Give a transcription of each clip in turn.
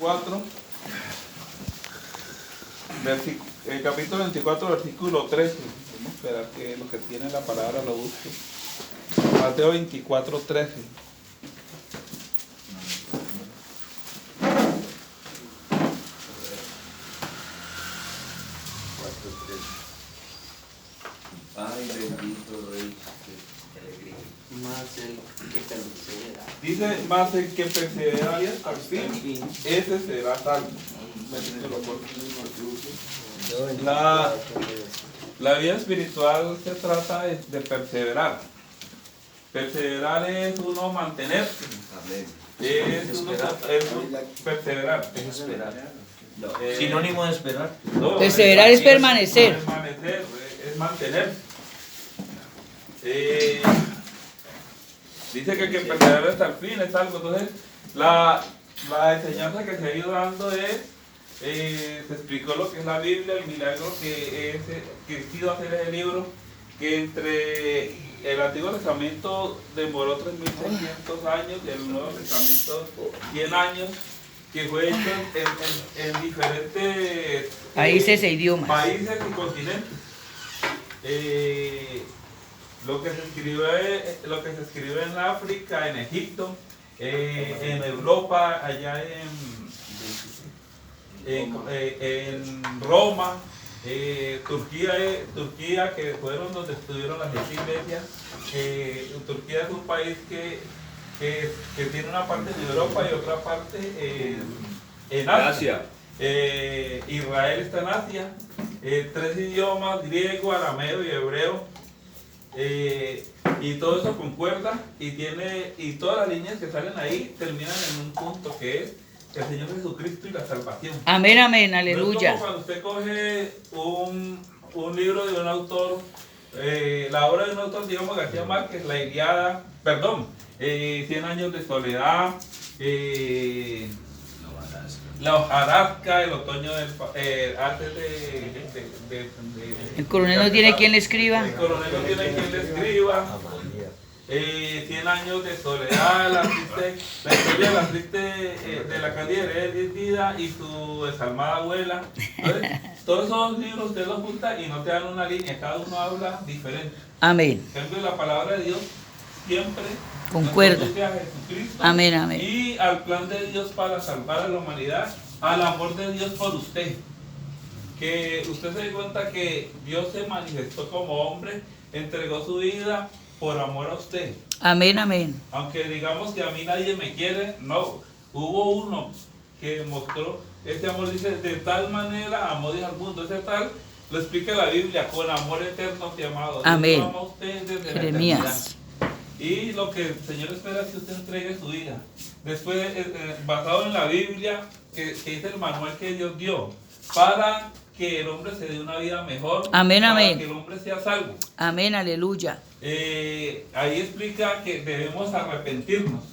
4, capítulo 24, versículo 13. Vamos a esperar que los que tienen la palabra lo busquen. Mateo 24, 13. Ay, bendito Rey, más el que persevera. Dice, más el que persevera hasta el fin, ese será salvo. La vida espiritual se trata de perseverar. Perseverar es uno mantenerse. Es perseverar. Es esperar. Sinónimo de esperar. No, Perseverar es permanecer. Permanecer, es mantenerse. Dice que persevera hasta el fin es algo. Entonces, la enseñanza que se ha ido dando es, se explicó lo que es la Biblia, el milagro que he ido a hacer ese libro, que entre el Antiguo Testamento demoró 3.600 años y el Nuevo Testamento 100 años, que fue hecho en diferentes Países e idiomas. países y continentes. Lo que se escribe en África, en Egipto, en Europa, allá en Roma, Turquía, que fueron donde estuvieron las 10 iglesias. Turquía es un país que tiene una parte en Europa y otra parte en Asia. Israel está en Asia. 3 idiomas: griego, arameo y hebreo. Y todo eso concuerda y todas las líneas que salen ahí terminan en un punto que es el Señor Jesucristo y la salvación. Amén, amén, No es aleluya. como cuando usted coge un libro de un autor, la obra de un autor, digamos García Márquez, La Ilíada, 100 años de soledad, La hojarasca, El otoño del antes El coronel no tiene quien le escriba. El coronel no tiene quien le escriba. 100 años de soledad, la historia de la triste de la Cándida Heréndida y su desalmada abuela. Entonces, todos esos libros usted los junta y no te dan una línea, cada uno habla diferente. Amén. En cambio, la palabra de Dios siempre Concuerda. nos conduce a Jesucristo Amén, amén. y al plan de Dios para salvar a la humanidad, al amor de Dios por usted. Que usted se dé cuenta que Dios se manifestó como hombre, entregó su vida por amor a usted. Amén, amén. Aunque digamos que a mí nadie me quiere, no. Hubo uno que mostró este amor, dice, de tal manera amó Dios al mundo. Ese tal lo explica la Biblia, con amor eterno te ha amado. Amén. Dios ama a usted desde la Jeremías. eternidad. Y lo que el Señor espera es que usted entregue su vida. Después, basado en la Biblia, que es el manual que Dios dio, para que el hombre se dé una vida mejor. Amén, para amén. que el hombre sea salvo. Amén, aleluya. Ahí explica que debemos arrepentirnos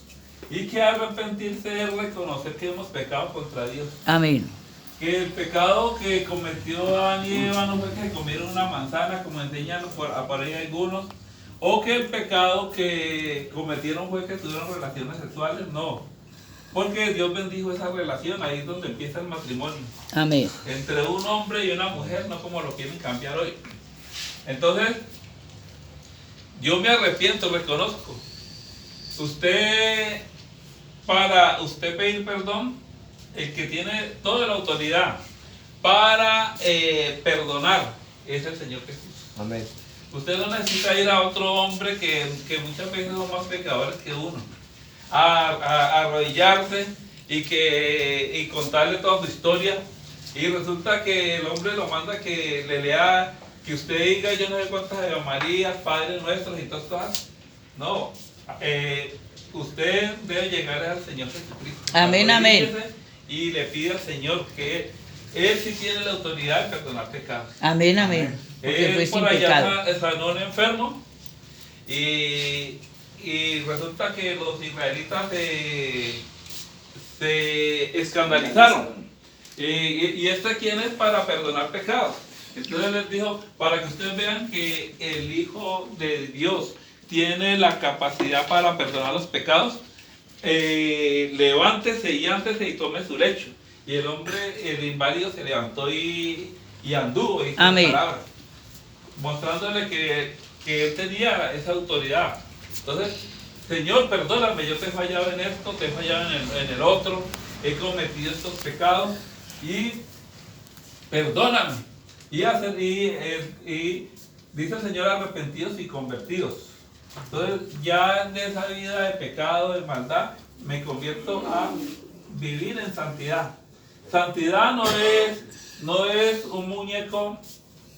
y que arrepentirse es reconocer que hemos pecado contra Dios. Amén. Que el pecado que cometió Adán y Eva no fue que comieron una manzana, como enseñan por ahí algunos, o que el pecado que cometieron fue que tuvieron relaciones sexuales. No, porque Dios bendijo esa relación. Ahí es donde empieza el matrimonio, Amén. entre un hombre y una mujer, no como lo quieren cambiar hoy. Entonces, yo me arrepiento, reconozco. Para usted pedir perdón, el que tiene toda la autoridad para perdonar es el Señor Jesús. Amén. Usted no necesita ir a otro hombre que muchas veces son más pecadores que uno, a arrodillarse y contarle toda su historia. Y resulta que el hombre lo manda que le lea, que usted diga yo no sé cuántas Ave Marías, Padres Nuestros y todas cosas. No, usted debe llegar al Señor Jesucristo. Amén, amén. Arrodíllese y le pide al Señor que Él sí tiene la autoridad de perdonar pecados. Amén, amén. Porque fue Él sin por pecado. allá sanó un enfermo y resulta que los israelitas se escandalizaron. ¿Y este quién es para perdonar pecados? Entonces les dijo, para que ustedes vean que el Hijo de Dios tiene la capacidad para perdonar los pecados, levántese y ándese y tome su lecho. Y el hombre, el inválido, se levantó y anduvo, y Amén. palabras, mostrándole que él tenía esa autoridad. Entonces, Señor, perdóname, yo te he fallado en esto, te he fallado en el otro, he cometido estos pecados y perdóname. Y dice el Señor, arrepentidos y convertidos. Entonces, ya en esa vida de pecado, de maldad, me convierto a vivir en santidad. Santidad no es un muñeco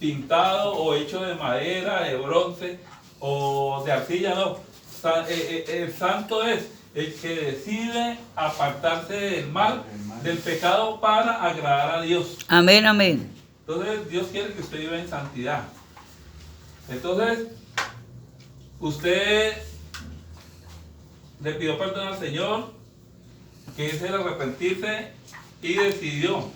pintado o hecho de madera, de bronce o de arcilla, no. El santo es el que decide apartarse del mal, del pecado, para agradar a Dios. Amén, amén. Entonces Dios quiere que usted viva en santidad. Entonces usted le pidió perdón al Señor, que es el arrepentirse, y decidió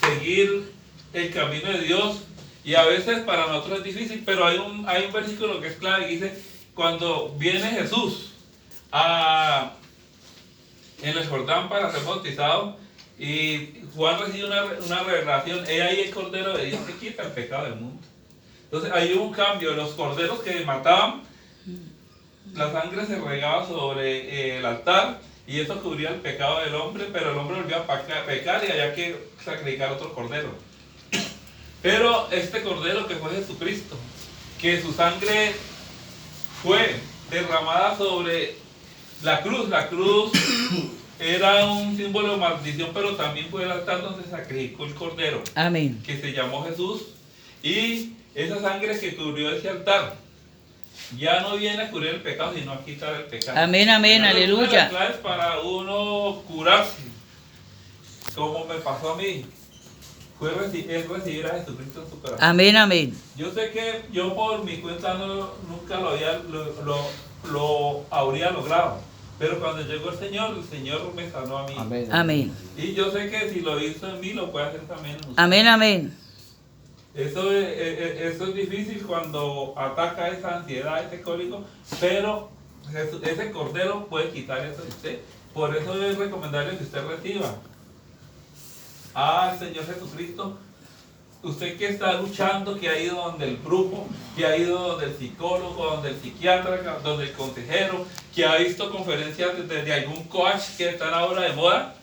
seguir el camino de Dios. Y a veces para nosotros es difícil, pero hay un versículo que es clave, que dice: cuando viene Jesús en el Jordán para ser bautizado, y Juan recibe una revelación, he ahí el Cordero de Dios que quita el pecado del mundo. Entonces ahí hubo un cambio. Los corderos que mataban, la sangre se regaba sobre el altar, y eso cubría el pecado del hombre, pero el hombre volvió a pecar y había que sacrificar otro cordero. Pero este cordero, que fue Jesucristo, que su sangre fue derramada sobre la cruz era un símbolo de maldición, pero también fue el altar donde se sacrificó el cordero, Amén. que se llamó Jesús. Y esa sangre que cubrió ese altar ya no viene a cubrir el pecado, sino a quitar el pecado. Amén, amén, Una de las aleluya. claves para uno curarse, como me pasó a mí, es recibir a Jesucristo en su corazón. Amén, amén. Yo sé que yo por mi cuenta nunca lo habría logrado, pero cuando llegó el Señor me sanó a mí. Amén. Amén. Y yo sé que si lo hizo en mí, lo puede hacer también en usted. Amén, amén. Eso es difícil cuando ataca esa ansiedad, ese cólico, pero ese cordero puede quitar eso de usted. Por eso es recomendable que usted reciba al Señor Jesucristo. Usted que está luchando, que ha ido donde el brujo, que ha ido donde el psicólogo, donde el psiquiatra, donde el consejero, que ha visto conferencias de algún coach que están ahora de moda,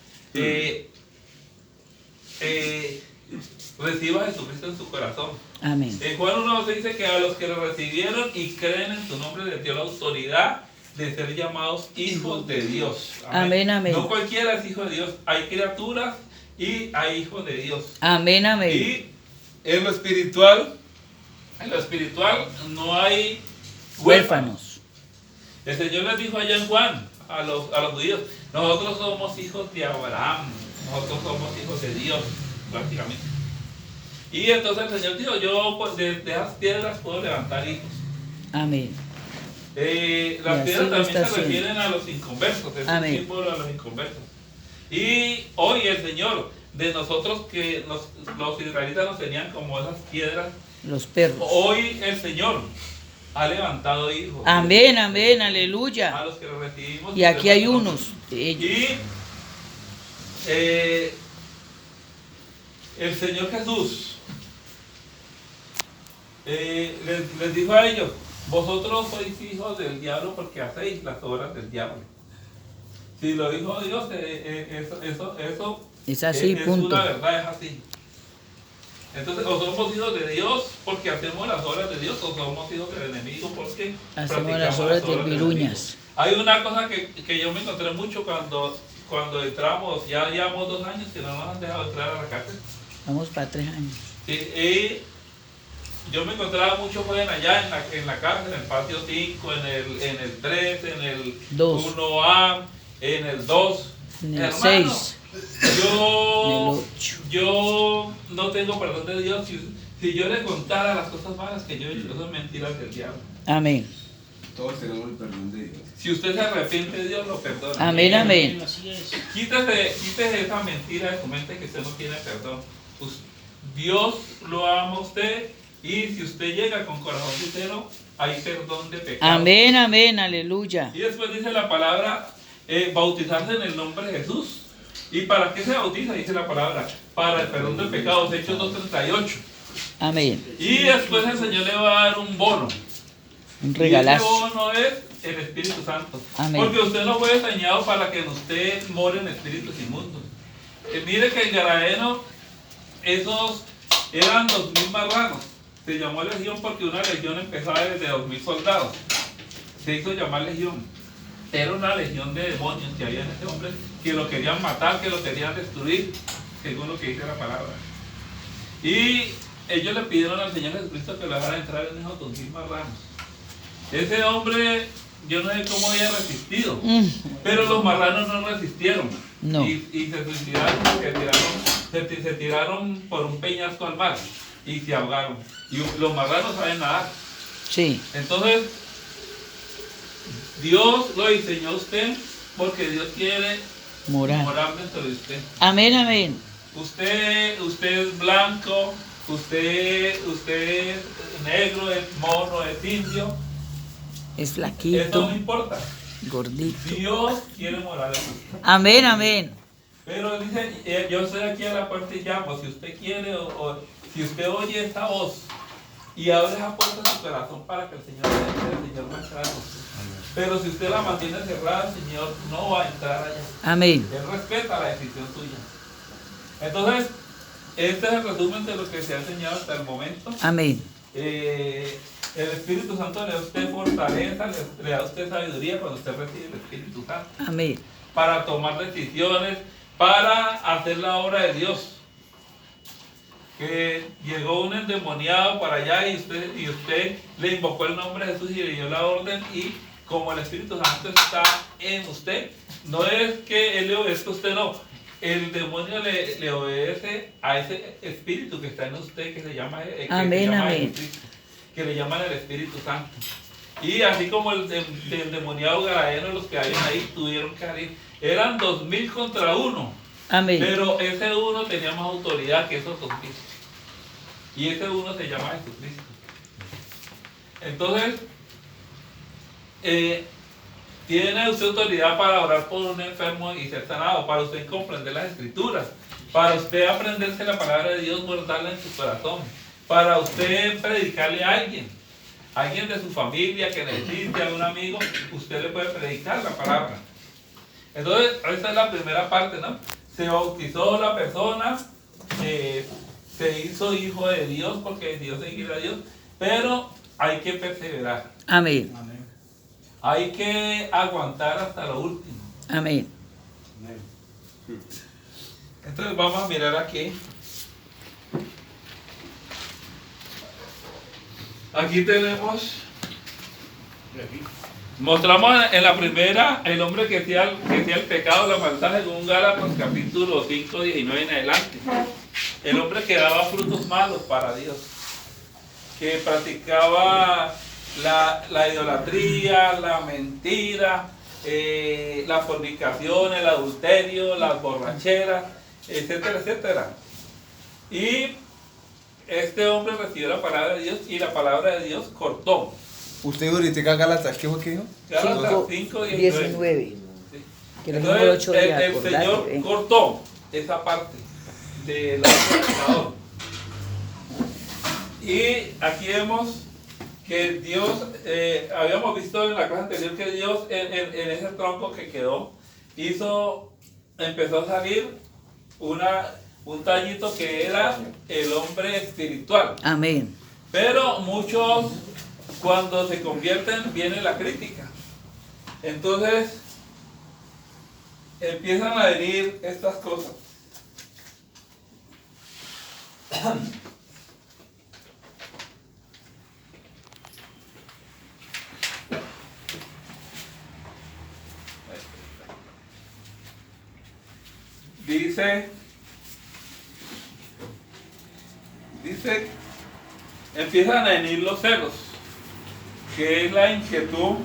reciba a Jesucristo en su corazón. Amén. En Juan 1:12 dice que a los que lo recibieron y creen en su nombre les dio la autoridad de ser llamados hijos de Dios. Amén, amén. No cualquiera es hijo de Dios. Hay criaturas y hay hijos de Dios. Amén, amén. Y en lo espiritual no hay huérfanos. Huérfanos. El Señor les dijo allá en Juan a los judíos: nosotros somos hijos de Abraham, nosotros somos hijos de Dios, prácticamente. Y entonces el Señor dijo: yo pues, de esas piedras puedo levantar hijos. Amén. Las así piedras lo también está se haciendo. refieren a los inconversos, es Amén. un símbolo a los inconversos. Y hoy el Señor, de nosotros que los israelitas nos tenían como esas piedras, Los perros. hoy el Señor ha levantado hijos. Amén, amén, A aleluya. los que lo recibimos. Y aquí hay tenemos unos de ellos. Y el Señor Jesús les dijo a ellos: vosotros sois hijos del diablo porque hacéis las obras del diablo. Si lo dijo Dios, eso Es así, es punto. una verdad, es así. Entonces, o somos hijos de Dios porque hacemos las obras de Dios, o somos hijos del enemigo porque Hacemos practicamos las obras de del viruñas. enemigo. Hay una cosa que yo me encontré mucho cuando entramos, ya llevamos 2 años que no nos han dejado entrar a la cárcel. Vamos para 3 años. Y yo me encontraba mucho joven allá en la cárcel, en el patio 5, en el 3, en el 2. 1A, en el 2. En el Hermano, 6. En el 8. yo no tengo perdón de Dios. Si yo le contara las cosas malas que yo he hecho, son mentiras del diablo. Amén. Todos tenemos el perdón de Dios. Si usted se arrepiente, Dios lo perdona. Amén, amén. Quítese esa mentira de su mente que usted no tiene perdón. Pues, Dios lo ama a usted, y si usted llega con corazón sincero, hay perdón de pecado. Amén, amén, aleluya. Y después dice la palabra bautizarse en el nombre de Jesús. ¿Y para qué se bautiza? Dice la palabra, para el perdón de pecados, Hechos 2:38. Amén. Y después el Señor le va a dar un bono. Un Y ese regalazo. bono es el Espíritu Santo. Amén. Porque usted no fue diseñado para que en usted moren espíritus inmundos. Mire que el Gadareno, esos eran 2000 marranos. Se llamó legión porque una legión empezaba desde 2000 soldados. Se hizo llamar legión. Era una legión de demonios que había en ese hombre, que lo querían matar, que lo querían destruir, según lo que dice la palabra. Y ellos le pidieron al Señor Jesucristo que lo dejara entrar en esos 2000 marranos. Ese hombre, yo no sé cómo había resistido, pero los marranos no resistieron. No. Y se suicidaron porque se tiraron por un peñasco al mar y se ahogaron. Y los marranos saben nadar. Sí. Entonces, Dios lo diseñó a usted porque Dios quiere Morar. morar dentro de usted. Amén, amén. Usted es blanco, usted es negro, es mono, es indio. Es Eso flaquito, no importa. gordito. Dios quiere morar en usted. Amén, amén. Pero dice, yo estoy aquí a la puerta y llamo. Si usted quiere o si usted oye esta voz y abre esa puerta en su corazón para que el Señor entre, el Señor va a entrar a usted. Pero si usted la mantiene cerrada, el Señor no va a entrar allá. Amén. Él respeta la decisión suya. Entonces, este es el resumen de lo que se ha enseñado hasta el momento. Amén. El Espíritu Santo le da a usted fortaleza, le da a usted sabiduría cuando usted recibe el Espíritu Santo. Amén. Para tomar decisiones, para hacer la obra de Dios. Que llegó un endemoniado para allá y usted le invocó el nombre de Jesús y le dio la orden, y como el Espíritu Santo está en usted, no es que Él le obedezca a usted, no. El demonio le obedece a ese espíritu que está en usted, que se llama, Amén, amén. Jesucristo, que le llaman el Espíritu Santo. Y así como el demoniado Gadareno, los que habían ahí tuvieron que salir. Eran 2000 contra 1. Amén. Pero ese uno tenía más autoridad que esos 2000. Y ese uno se llama Jesucristo. Entonces, tiene usted autoridad para orar por un enfermo y ser sanado, para usted comprender las escrituras, para usted aprenderse la palabra de Dios, guardarla en su corazón, para usted predicarle a alguien de su familia que necesite, a un amigo, usted le puede predicar la palabra. Entonces, esta es la primera parte, ¿no? Se bautizó la persona, se hizo hijo de Dios porque Dios seguirá a Dios, pero hay que perseverar. Amén. Hay que aguantar hasta lo último. Amén. Entonces vamos a mirar aquí. Aquí tenemos, mostramos en la primera el hombre que hacía el pecado, la maldad, según Gálatas capítulo 5, 19 en adelante. El hombre que daba frutos malos para Dios, que practicaba la idolatría, la mentira, la fornicación, el adulterio, las borracheras, etcétera, etcétera. Y este hombre recibió la palabra de Dios y la palabra de Dios cortó. ¿Usted ahorita Gálatas qué fue que dijo? Gálatas 5, 19. 19. Que lo Entonces, número 8 de el Señor cortó esa parte del pecador. Y aquí vemos que Dios, habíamos visto en la clase anterior que Dios en ese tronco que quedó, empezó a salir un tallito que era el hombre espiritual. Amén. Pero muchos, cuando se convierten, viene la crítica. Entonces, empiezan a venir estas cosas. Dice, empiezan a venir los celos, que es la inquietud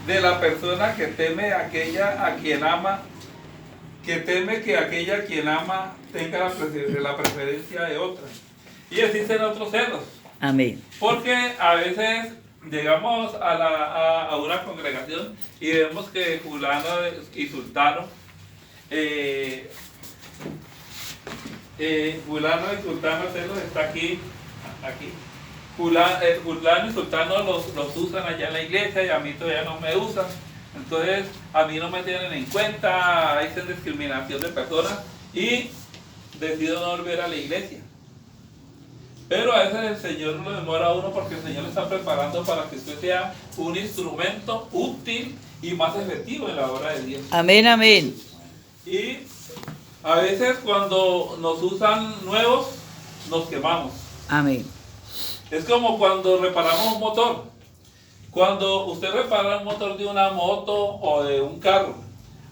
de la persona que teme a aquella a quien ama, que teme que aquella a quien ama tenga la preferencia de otra. Y existen otros celos, Amén. porque a veces llegamos a una congregación y vemos que fulano y sultano, fulano y sultano está aquí. Fulano y sultano los usan allá en la iglesia y a mí todavía no me usan. Entonces a mí no me tienen en cuenta, hay esa discriminación de personas y decido no volver a la iglesia. Pero a veces el Señor lo demora a uno porque el Señor le está preparando para que usted sea un instrumento útil y más efectivo en la obra de Dios. Amén, amén. Y a veces cuando nos usan nuevos, nos quemamos. Amén. Es como cuando reparamos un motor. Cuando usted repara un motor de una moto o de un carro,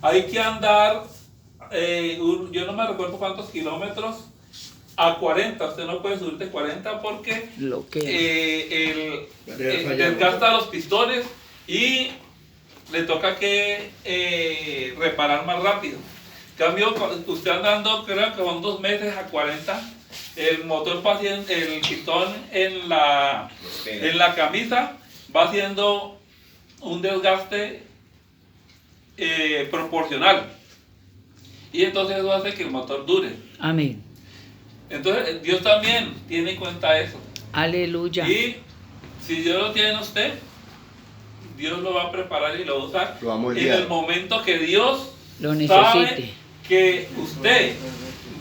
hay que andar, yo no me recuerdo cuántos kilómetros, a 40. Usted no puede subir de 40 porque Lo que desgasta los pistones y le toca que reparar más rápido. En cambio, usted andando, creo que con 2 meses a 40, el motor va haciendo, el pistón en la camisa va haciendo un desgaste proporcional. Y entonces eso hace que el motor dure. Amén. Entonces Dios también tiene en cuenta eso. Aleluya. Y si Dios lo tiene en usted, Dios lo va a preparar y lo va a usar Lo va a en moldear. el momento que Dios Lo sabe necesite. que usted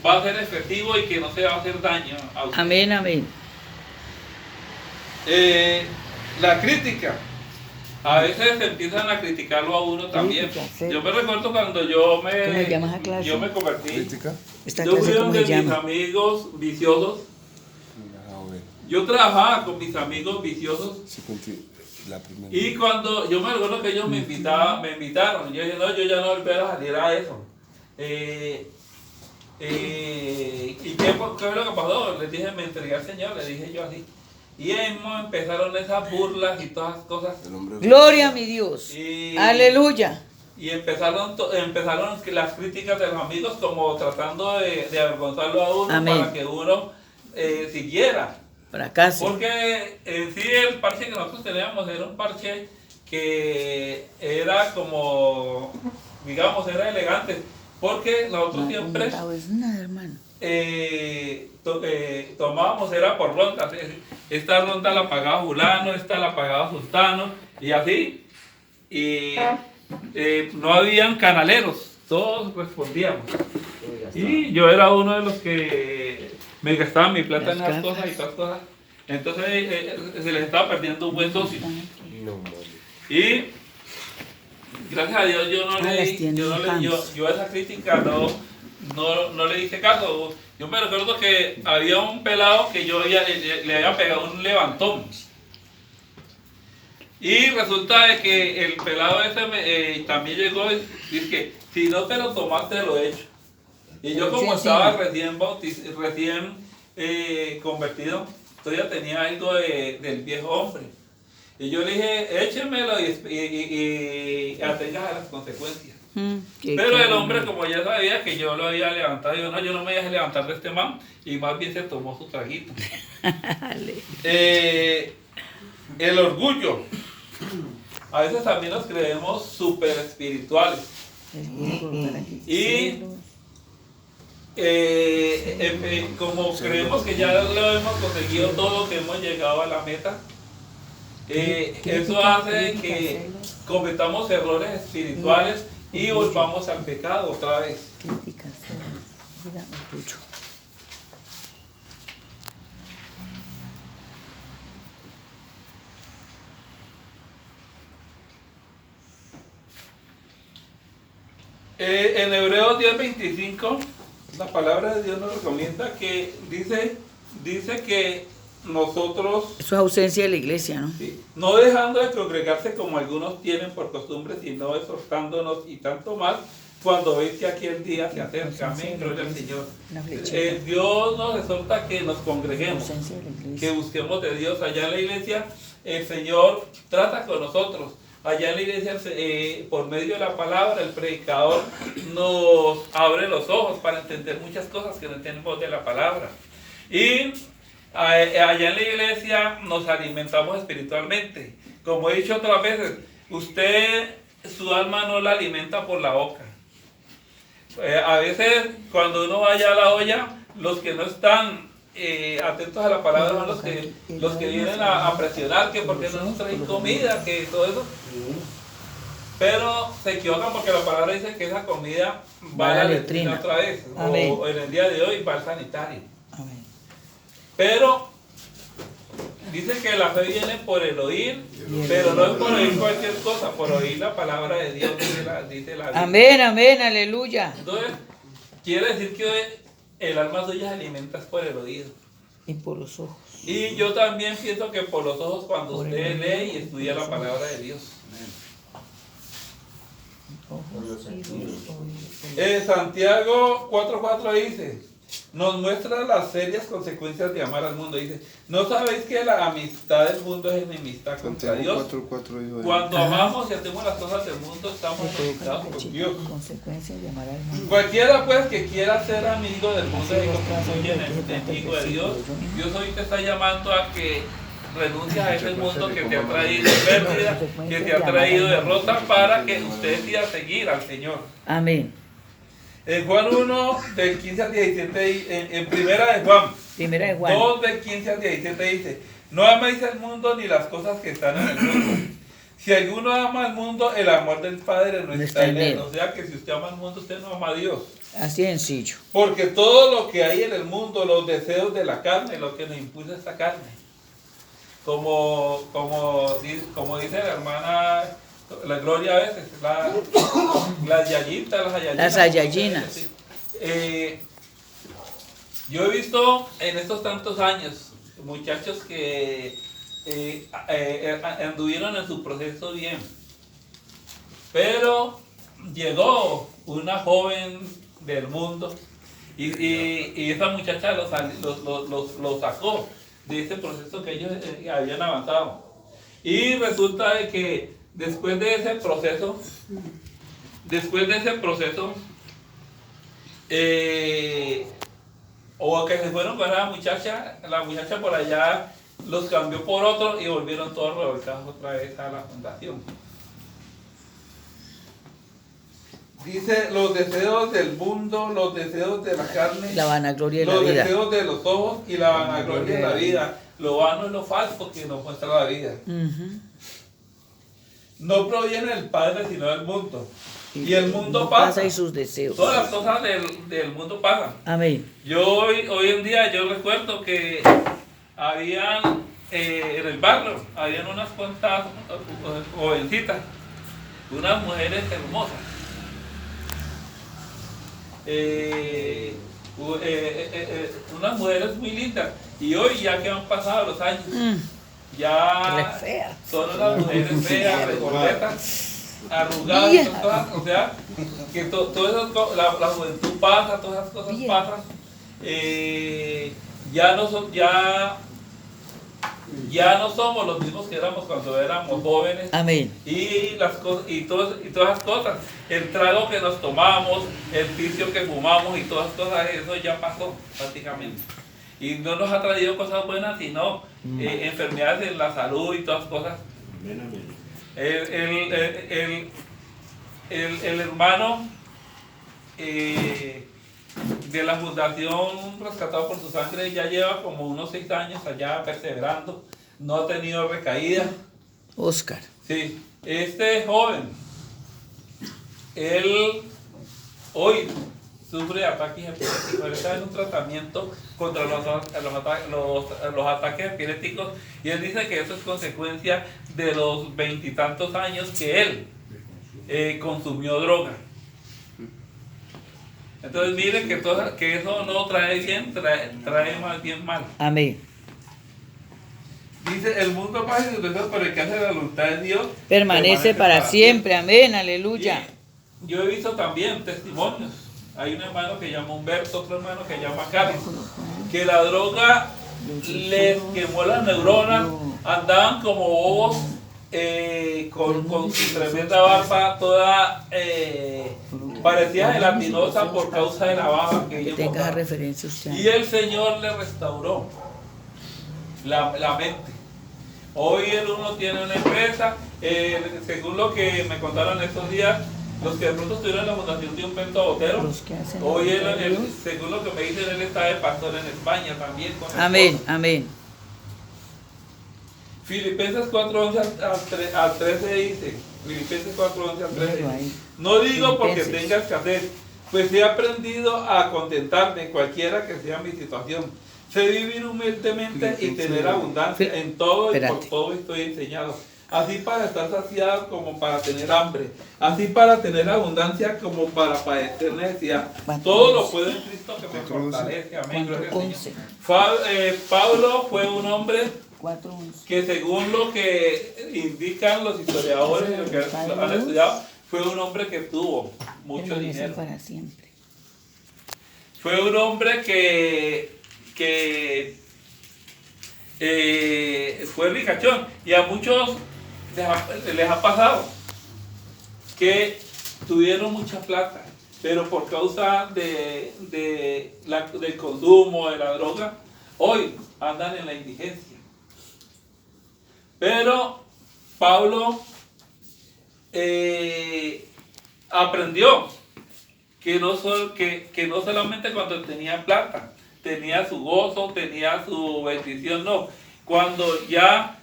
va a ser efectivo y que no se va a hacer daño a usted. Amén, amén. La crítica. A veces empiezan a criticarlo a uno también. Crítica, sí. Yo me recuerdo cuando yo ¿Cómo llamas a clase? me convertí. ¿Crítica? Esta Yo clase, fui ¿cómo donde se mis llama? amigos viciosos. Ah, bueno. Yo trabajaba con mis amigos viciosos. Sí, la primera. Y cuando yo me recuerdo que ellos me invitaron, yo dije, no, yo ya no volveré a salir a eso. ¿Y qué fue lo que pasó? Les dije, me entregué al Señor, le dije yo así. Y ahí empezaron esas burlas y todas las cosas. El hombre- Gloria a mi Dios. Y, Aleluya. y empezaron que las críticas de los amigos como tratando de avergonzarlo a uno Amén. para que uno siguiera. Fracaso. Porque en sí el parche que nosotros teníamos era un parche que era como, digamos, era elegante. Porque nosotros siempre Es nada, hermano. tomábamos, era por rondas. Esta ronda la pagaba fulano, esta la pagaba sultano, y así. Y no habían canaleros, todos respondíamos. Y yo era uno de los que me gastaba mi plata en Las las cosas y todas cosas. Entonces se les estaba perdiendo un buen socio. Y gracias a Dios yo no yo a esa crítica no le hice caso. Yo me recuerdo que había un pelado que yo le había pegado un levantón. Y resulta de que el pelado ese también llegó y dice que si no te lo tomaste lo he hecho. Y yo como estaba recién convertido, todavía tenía algo del viejo hombre. Y yo le dije, échemelo y atengas a las consecuencias. Pero el hombre, como ya sabía que yo lo había levantado, yo no me dejé levantar de este man, y más bien se tomó su traguito. El orgullo. A veces también nos creemos súper espirituales. Y como creemos que ya lo hemos conseguido todo, que hemos llegado a la meta, eso hace que cometamos errores espirituales y volvamos al pecado otra vez. En Hebreos 10:25, la palabra de Dios nos recomienda que dice que nosotros, Eso es ausencia de la iglesia, ¿no? sí, no dejando de congregarse como algunos tienen por costumbre, sino exhortándonos y tanto más cuando veis que aquel día se acerca. Amén, gloria al Señor. Dios nos exhorta que nos congreguemos, que busquemos de Dios. Allá en la iglesia el Señor trata con nosotros. Allá en la iglesia, por medio de la palabra, el predicador nos abre los ojos para entender muchas cosas que no entendemos de la palabra. Y allá en la iglesia nos alimentamos espiritualmente. Como he dicho otras veces, usted su alma no la alimenta por la boca. A veces cuando uno vaya a la olla, los que no están atentos a la palabra son los que vienen a presionar que porque no nos traen comida, que todo eso. Pero se equivocan porque la palabra dice que esa comida va a la letrina otra vez. O en el día de hoy va al sanitario. Amén. Pero dice que la fe viene por el oír, pero no es por oír cualquier cosa, por oír la palabra de Dios, dice la Biblia. Amén, amén, aleluya. Entonces, quiere decir que el alma suya se alimenta por el oído. Y por los ojos. Y yo también pienso que por los ojos cuando Por usted el lee y oído, estudia por la los palabra de Dios. Por los sentidos. Santiago 4:4 dice, nos muestra las serias consecuencias de amar al mundo. Dice, ¿no sabéis que la amistad del mundo es enemistad contra Dios? Cuando amamos y hacemos las cosas del mundo, estamos enemistad con Dios. Consecuencias de amar al mundo. Cualquiera pues que quiera ser amigo del mundo y constituye enemigo de Dios, Dios hoy te está llamando a que renuncies a ese mundo que te ha traído pérdida, que te ha traído derrota, para que usted decida seguir al Señor. Amén. En Juan 1, del 15 al 17, en primera de Juan, Primera de Juan. 2 del 15 al 17 dice, no améis el mundo ni las cosas que están en el mundo. Si alguno ama al mundo, el amor del Padre no está en él. O sea que si usted ama al mundo, usted no ama a Dios. Así de sencillo. Porque todo lo que hay en el mundo, los deseos de la carne, lo que nos impulsa esta carne. Como dice la hermana, la Gloria a veces, las yayitas, Las ayayinas. Sí. Yo he visto en estos tantos años muchachos que anduvieron en su proceso bien, pero llegó una joven del mundo y esa muchacha los sacó de ese proceso que ellos habían avanzado. Y resulta de que después de ese proceso, o que se fueron con la muchacha por allá los cambió por otro y volvieron todos revolcados otra vez a la fundación. Dice, los deseos del mundo, los deseos de la carne, La vanagloria de la los vida. deseos de los ojos y la vanagloria de la vida. Lo vano es lo falso que nos muestra la vida. Ujú. No proviene del Padre, sino del mundo. Y el mundo pasa. Y sus deseos. Todas las cosas del mundo pasan. Amén. Yo hoy en día yo recuerdo que habían en el barrio, habían unas cuantas jovencitas, unas mujeres hermosas. Unas mujeres muy lindas. Y hoy ya que han pasado los años, ya Fea. son unas mujeres feas, regordetas, arrugadas, y todas, o sea, que todo eso, la juventud pasa, todas esas cosas pasan. Ya no somos los mismos que éramos cuando éramos jóvenes. Amén. Y todas las cosas, el trago que nos tomamos, el vicio que fumamos y todas las cosas, eso ya pasó prácticamente. Y no nos ha traído cosas buenas, sino enfermedades en la salud y todas las cosas. El hermano de la fundación Rescatado por su Sangre ya lleva como unos 6 años allá perseverando, no ha tenido recaída. Oscar. Sí, este joven, él hoy sufre ataques epilépticos, él está en un tratamiento contra los ataques epilépticos y él dice que eso es consecuencia de los 20 y tantos años que él consumió droga. Entonces mire que eso no trae bien, trae más bien mal. Amén. Dice, el mundo pasa y sus deseos, pero el que hace la voluntad de Dios Permanece para siempre. Amén. Aleluya. Y yo he visto también testimonios. Hay un hermano que se llama Humberto, otro hermano que se llama Carlos, que la droga les quemó las neuronas, andaban como bobos, con su tremenda barba toda parecía gelatinosa por causa de la baba que ellos Tenga botaban. referencia usted. Y el Señor le restauró. la mente. Hoy el uno tiene una empresa, según lo que me contaron estos días, los que de pronto estuvieron en la fundación de Humberto Botero, Los que hacen hoy la voluntad de Dios. según lo que me dicen, él está de pastor en España también. Con el Amén, esposo. amén. Filipenses 4:11 al 13 dice, Filipenses 4:11 al 13, Léelo ahí. no digo porque Filipenses. tenga escasez, pues he aprendido a contentarme cualquiera que sea mi situación. Sé vivir humildemente y tener abundancia en todo y por Espérate. todo estoy enseñado. Así para estar saciado como para tener hambre. Así para tener abundancia como para padecer necesidad. ¿Cuánto Todo lo once? puedo en Cristo que me 4:11. fortalece. Amén. Gloria al 4:11. Señor. Pablo fue un hombre 4:11. que según lo que indican los historiadores y lo que han estudiado, fue un hombre que tuvo mucho Permanece dinero. para siempre. Fue un hombre que fue ricachón. Y a muchos les ha pasado que tuvieron mucha plata, pero por causa del consumo de la droga, hoy andan en la indigencia. Pero Pablo aprendió que no solamente cuando tenía plata, tenía su gozo, tenía su bendición, no. Cuando ya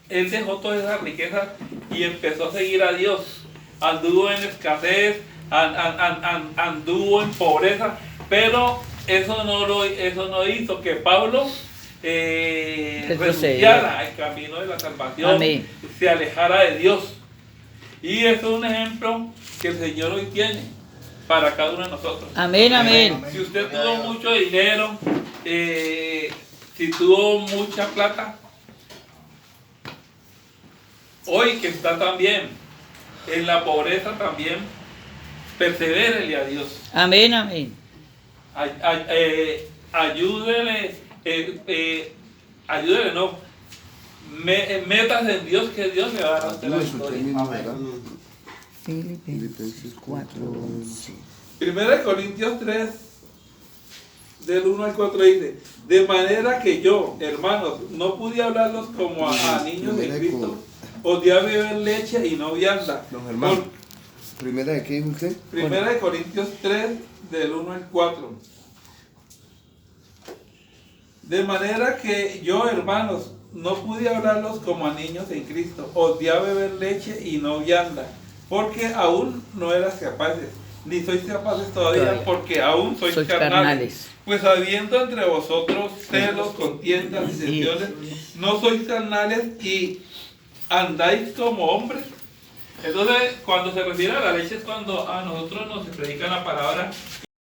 él dejó todas esas riquezas y empezó a seguir a Dios, anduvo en escasez, anduvo en pobreza, pero eso no hizo que Pablo renunciara al camino de la salvación, Amén. se alejara de Dios. Y eso es un ejemplo que el Señor hoy tiene para cada uno de nosotros. Amén, amén. Si usted tuvo mucho dinero, si tuvo mucha plata, hoy que está también en la pobreza también, persevérele a Dios. Amén, amén. Ayúdele, no. Metas en Dios que Dios le va a dar a usted la No, su victoria. término, ¿verdad? Filipenses 4:11. 1 Corintios 3, del 1 al 4 dice, de manera que yo, hermanos, no pude hablarlos como a niños de Cristo, podía beber leche y no vianda. Don Germán. ¿Primera de qué dijo usted? 1 Corintios 3, del 1 al 4. De manera que yo, hermanos, no pude hablarlos como a niños en Cristo, odiaba beber leche y no vianda, porque aún no eras capaces, ni sois capaces todavía, porque aún sois carnales. Pues habiendo entre vosotros celos, contiendas, disensiones, no sois carnales y andáis como hombres. Entonces, cuando se refiere a la leche es cuando a nosotros nos predica la palabra